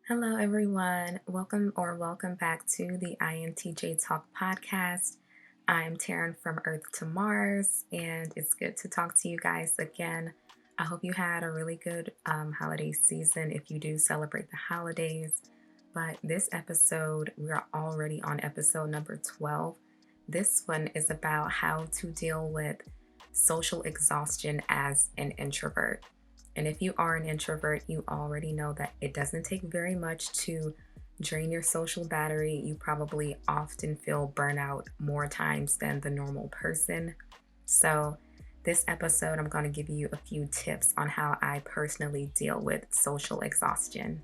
Hello, everyone. Welcome back to the INTJ Talk Podcast. I'm Taryn from Earth to Mars, and it's good to talk to you guys again. I hope you had a really good holiday season if you do celebrate the holidays. But this episode, we are already on episode number 12. This one is about how to deal with social exhaustion as an introvert. And if you are an introvert, you already know that it doesn't take very much to drain your social battery. You probably often feel burnout more times than the normal person. So, this episode, I'm going to give you a few tips on how I personally deal with social exhaustion.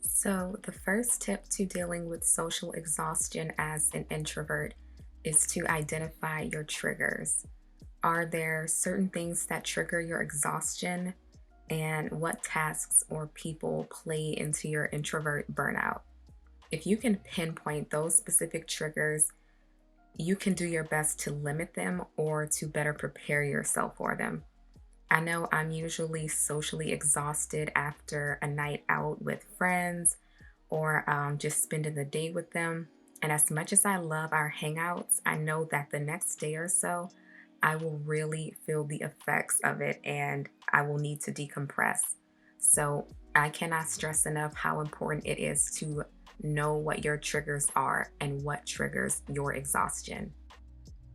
So, the first tip to dealing with social exhaustion as an introvert is to identify your triggers. Are there certain things that trigger your exhaustion? And what tasks or people play into your introvert burnout? If you can pinpoint those specific triggers, you can do your best to limit them or to better prepare yourself for them. I know I'm usually socially exhausted after a night out with friends or just spending the day with them. And as much as I love our hangouts, I know that the next day or so, I will really feel the effects of it and I will need to decompress. So I cannot stress enough how important it is to know what your triggers are and what triggers your exhaustion.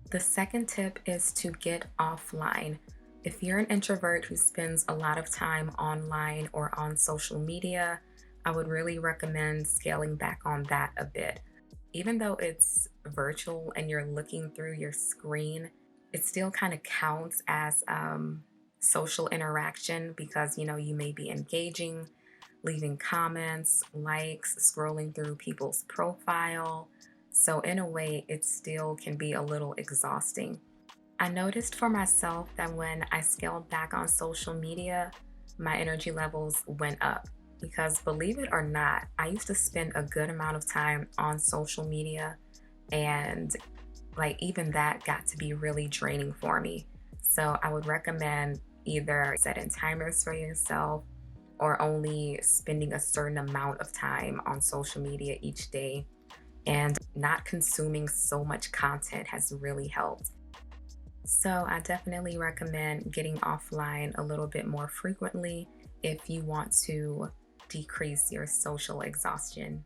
The second tip is to get offline. If you're an introvert who spends a lot of time online or on social media, I would really recommend scaling back on that a bit. Even though it's virtual and you're looking through your screen, it still kind of counts as social interaction because you may be engaging, leaving comments, likes, scrolling through people's profile. So in a way, it still can be a little exhausting. I noticed for myself that when I scaled back on social media, my energy levels went up because believe it or not, I used to spend a good amount of time on social media and even that got to be really draining for me. So I would recommend either setting timers for yourself or only spending a certain amount of time on social media each day. And not consuming so much content has really helped. So I definitely recommend getting offline a little bit more frequently if you want to decrease your social exhaustion.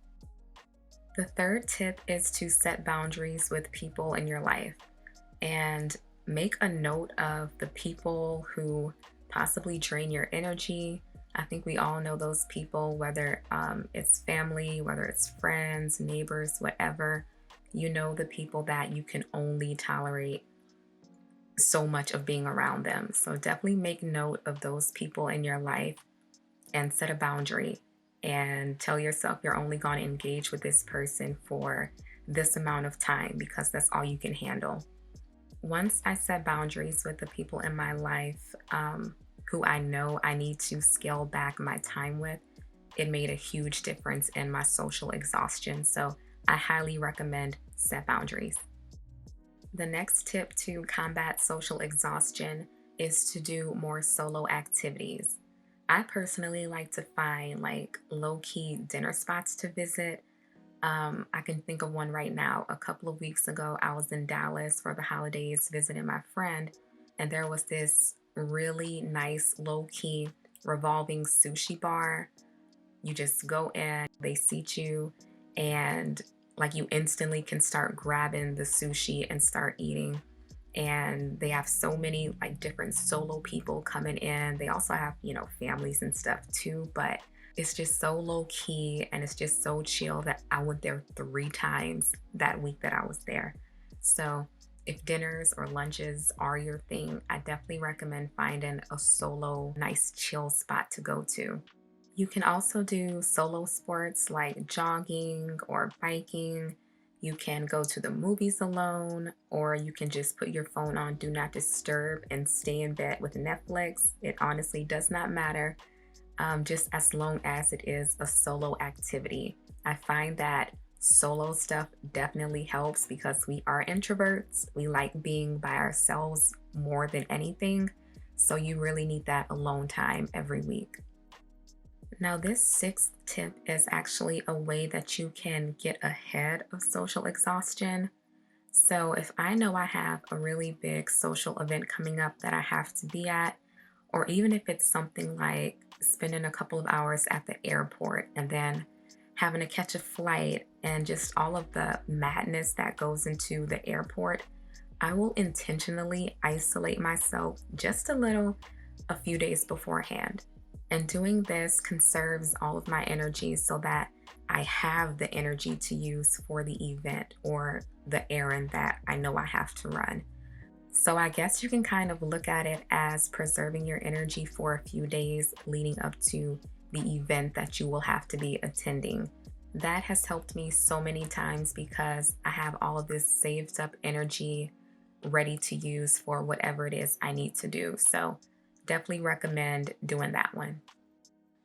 The third tip is to set boundaries with people in your life and make a note of the people who possibly drain your energy. I think we all know those people, whether it's family, whether it's friends, neighbors, whatever. You know the people that you can only tolerate so much of being around them. So definitely make note of those people in your life and set a boundary and tell yourself you're only going to engage with this person for this amount of time because that's all you can handle. Once I set boundaries with the people in my life who I know I need to scale back my time with, it made a huge difference in my social exhaustion. So I highly recommend set boundaries. The next tip to combat social exhaustion is to do more solo activities. I personally like to find low-key dinner spots to visit. I can think of one right now. A couple of weeks ago, I was in Dallas for the holidays visiting my friend, and there was this really nice low-key revolving sushi bar. You just go in, they seat you, and you instantly can start grabbing the sushi and start eating. And they have so many different solo people coming in. They also have, families and stuff too, but it's just so low key and it's just so chill that I went there 3 times that week that I was there. So if dinners or lunches are your thing, I definitely recommend finding a solo, nice chill spot to go to. You can also do solo sports like jogging or biking. You can go to the movies alone, or you can just put your phone on Do Not Disturb and stay in bed with Netflix. It honestly does not matter, just as long as it is a solo activity. I find that solo stuff definitely helps because we are introverts. We like being by ourselves more than anything. So you really need that alone time every week. Now, this sixth tip is actually a way that you can get ahead of social exhaustion. So, if I know I have a really big social event coming up that I have to be at, or even if it's something like spending a couple of hours at the airport and then having to catch a flight and just all of the madness that goes into the airport, I will intentionally isolate myself just a little a few days beforehand. And doing this conserves all of my energy so that I have the energy to use for the event or the errand that I know I have to run. So I guess you can kind of look at it as preserving your energy for a few days leading up to the event that you will have to be attending. That has helped me so many times because I have all of this saved up energy ready to use for whatever it is I need to do. So definitely recommend doing that one.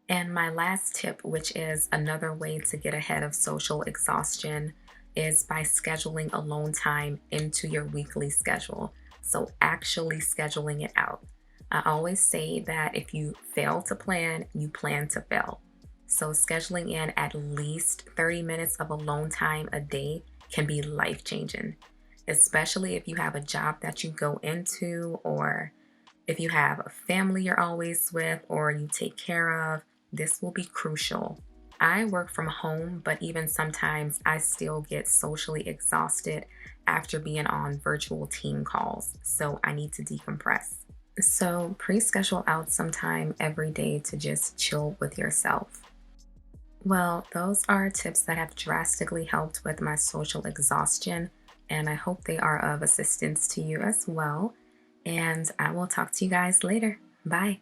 And my last tip, which is another way to get ahead of social exhaustion, is by scheduling alone time into your weekly schedule. So actually scheduling it out. I always say that if you fail to plan, you plan to fail. So scheduling in at least 30 minutes of alone time a day can be life changing, especially if you have a job that you go into, or if you have a family you're always with or you take care of. This will be crucial. I work from home, but even sometimes I still get socially exhausted after being on virtual team calls, so I need to decompress. So pre-schedule out some time every day to just chill with yourself. Well, those are tips that have drastically helped with my social exhaustion, and I hope they are of assistance to you as well. And I will talk to you guys later. Bye.